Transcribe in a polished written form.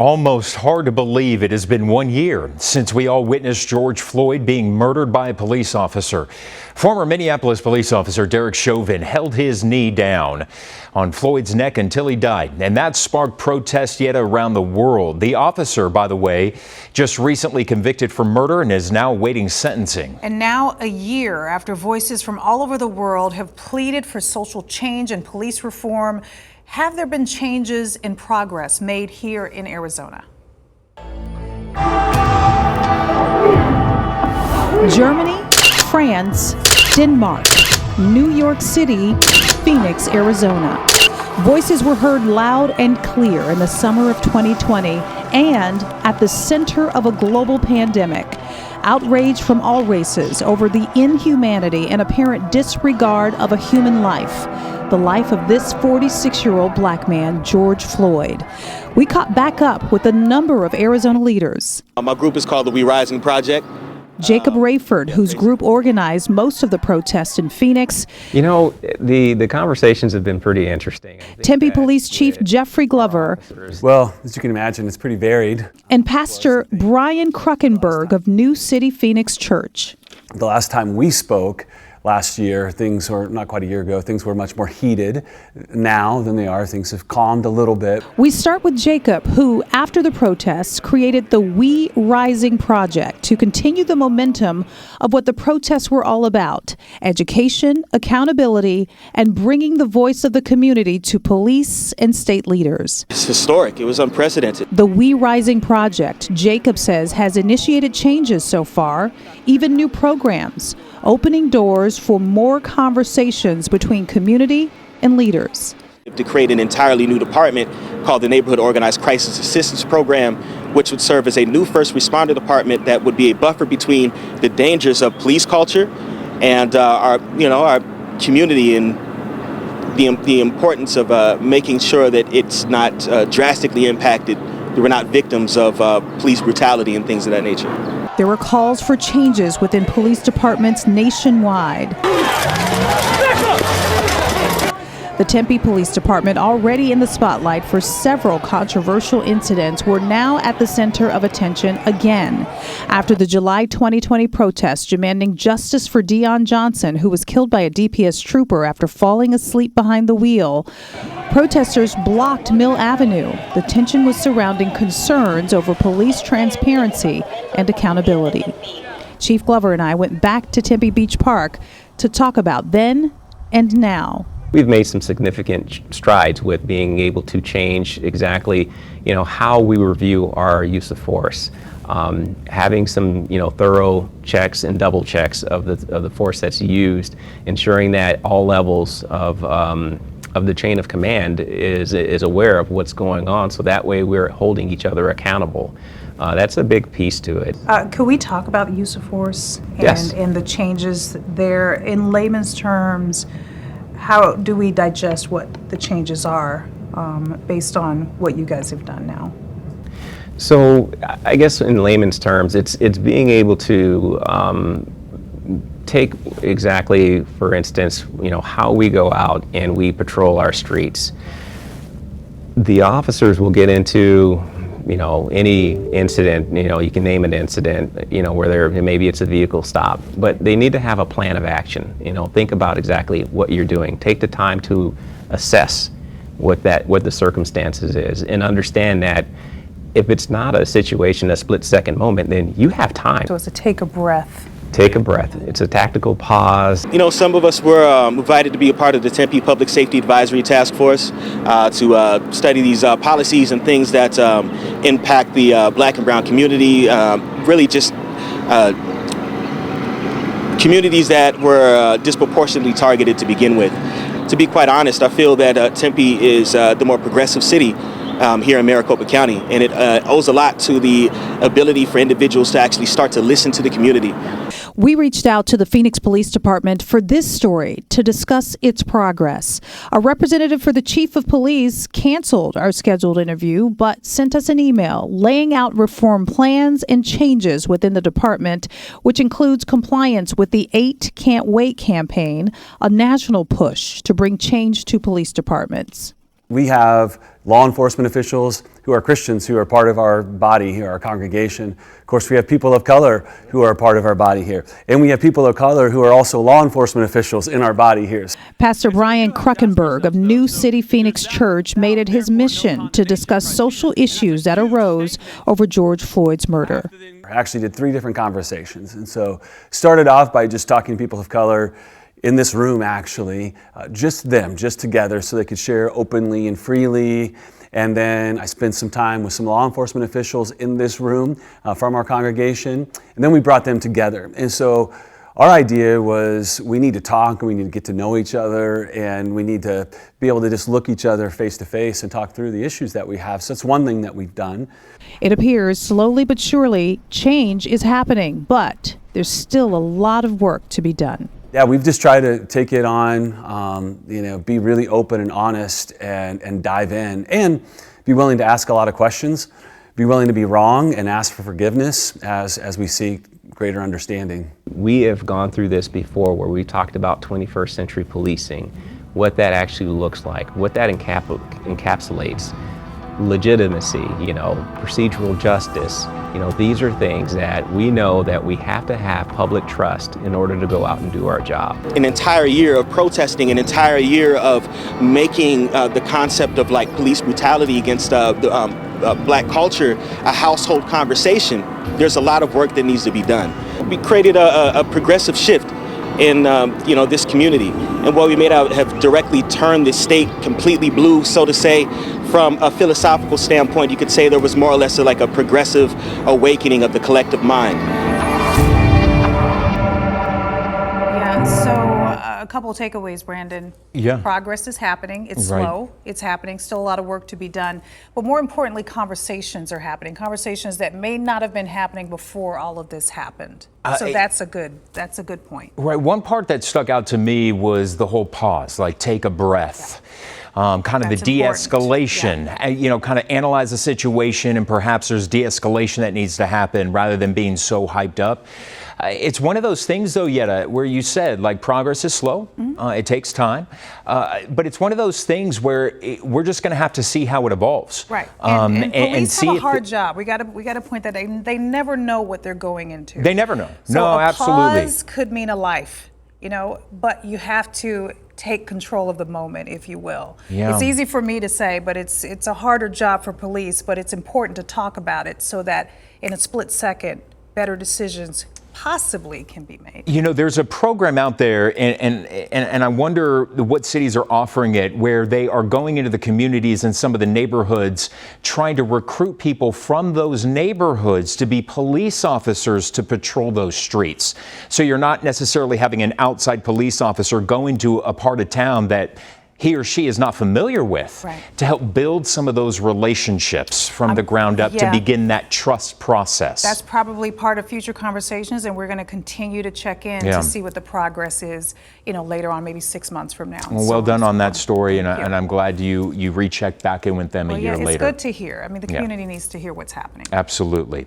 Almost hard to believe it has been 1 year since we all witnessed George Floyd being murdered by a police officer. Former Minneapolis police officer Derek Chauvin held his knee down on Floyd's neck until he died, and that sparked protests yet around the world. The officer, by the way, just recently convicted for murder and is now awaiting sentencing. And now, a year after voices from all over the world have pleaded for social change and police reform, have there been changes in progress made here in Arizona? Germany, France, Denmark, New York City, Phoenix, Arizona. Voices were heard loud and clear in the summer of 2020 and at the center of a global pandemic. Outrage from all races over the inhumanity and apparent disregard of a human life. The life of this 46-year-old black man, George Floyd. We caught back up with a number of Arizona leaders. My group is called the We Rising Project. Jacob Rayford, whose group organized most of the protests in Phoenix. You know, the conversations have been pretty interesting. Tempe Police Chief Jeffrey Glover. Well, as you can imagine, it's pretty varied. And Pastor Brian Kruckenberg of New City Phoenix Church. The last time we spoke, last year, things were, not quite a year ago, things were much more heated now than they are. Things have calmed a little bit. We start with Jacob, who, after the protests, created the We Rising Project to continue the momentum of what the protests were all about: education, accountability, and bringing the voice of the community to police and state leaders. It's historic. It was unprecedented. The We Rising Project, Jacob says, has initiated changes so far, even new programs, opening doors for more conversations between community and leaders. To create an entirely new department called the Neighborhood Organized Crisis Assistance Program, which would serve as a new first responder department that would be a buffer between the dangers of police culture and our community, and the importance of making sure that it's not drastically impacted. We're not victims of police brutality and things of that nature. There were calls for changes within police departments nationwide. The Tempe Police Department, already in the spotlight for several controversial incidents, were now at the center of attention again after the July 2020 protests demanding justice for Deon Johnson, who was killed by a DPS trooper after falling asleep behind the wheel. Protesters blocked Mill Avenue. The tension was surrounding concerns over police transparency and accountability. Chief Glover and I went back to Tempe Beach Park to talk about then and now. We've made some significant strides with being able to change exactly, how we review our use of force. Having some, thorough checks and double checks of the force that's used, ensuring that all levels of the chain of command is aware of what's going on, so that way we're holding each other accountable. That's a big piece to it. Could we talk about use of force Yes. and the changes there in layman's terms? How do we digest what the changes are based on what you guys have done now? So I guess in layman's terms, it's being able to take exactly, for instance, how we go out and we patrol our streets. The officers will get into any incident, you can name an incident, where maybe it's a vehicle stop, but they need to have a plan of action. Think about exactly what you're doing. Take the time to assess what the circumstances is, and understand that if it's not a situation, a split-second moment, then you have time. So it's a take a breath. Take a breath. It's a tactical pause. Some of us were invited to be a part of the Tempe Public Safety Advisory Task Force to study these policies and things that impact the black and brown community, really just communities that were disproportionately targeted to begin with. To be quite honest, I feel that Tempe is the more progressive city here in Maricopa County, and it owes a lot to the ability for individuals to actually start to listen to the community. We reached out to the Phoenix Police Department for this story to discuss its progress. A representative for the Chief of Police canceled our scheduled interview, but sent us an email laying out reform plans and changes within the department, which includes compliance with the 8 Can't Wait campaign, a national push to bring change to police departments. We have law enforcement officials who are Christians, who are part of our body here, our congregation. Of course, we have people of color who are part of our body here. And we have people of color who are also law enforcement officials in our body here. Pastor Brian Kruckenberg of New City Phoenix Church made it his mission to discuss social issues that arose over George Floyd's murder. I actually did 3 different conversations. And so started off by just talking to people of color in this room, actually, just together, so they could share openly and freely. And then I spent some time with some law enforcement officials in this room from our congregation, and then we brought them together. And so our idea was we need to talk, and we need to get to know each other, and we need to be able to just look each other face to face and talk through the issues that we have. So that's one thing that we've done. It appears slowly but surely change is happening, but there's still a lot of work to be done. Yeah, we've just tried to take it on, be really open and honest and dive in, and be willing to ask a lot of questions, be willing to be wrong and ask for forgiveness as we seek greater understanding. We have gone through this before where we talked about 21st century policing, what that actually looks like, what that encapsulates, legitimacy, procedural justice. These are things that we know that we have to have public trust in order to go out and do our job. An entire year of protesting, an entire year of making the concept of police brutality against black culture a household conversation. There's a lot of work that needs to be done. We created a progressive shift in this community, and what we made out have directly turned the state completely blue, so to say. From a philosophical standpoint, you could say there was more or less a progressive awakening of the collective mind. Yeah, so a couple of takeaways, Brandon. Yeah. Progress is happening. It's Right. slow. It's happening. Still a lot of work to be done. But more importantly, conversations are happening. Conversations that may not have been happening before all of this happened. So that's a good point. Right. One part that stuck out to me was the whole pause, take a breath. Kind of That's the de-escalation, kind of analyze the situation, and perhaps there's de-escalation that needs to happen rather than being so hyped up. It's one of those things, though, Yetta, where you said, progress is slow. It takes time. But it's one of those things where we're just going to have to see how it evolves. Right. And police see have a hard job. We got to point that they never know what they're going into. They never know. So no, a absolutely. pause could mean a life, but you have to take control of the moment, if you will. Yeah. It's easy for me to say, but it's a harder job for police, but it's important to talk about it so that in a split second, better decisions possibly can be made. There's a program out there, and I wonder what cities are offering it, where they are going into the communities and some of the neighborhoods, trying to recruit people from those neighborhoods to be police officers to patrol those streets. So you're not necessarily having an outside police officer go into a part of town that he or she is not familiar with, Right. to help build some of those relationships from the ground up to begin that trust process. That's probably part of future conversations, and we're going to continue to check in to see what the progress is, later on, maybe 6 months from now. Well done on that story, and I'm glad you rechecked back in with them a year later. It's good to hear. The community needs to hear what's happening. Absolutely.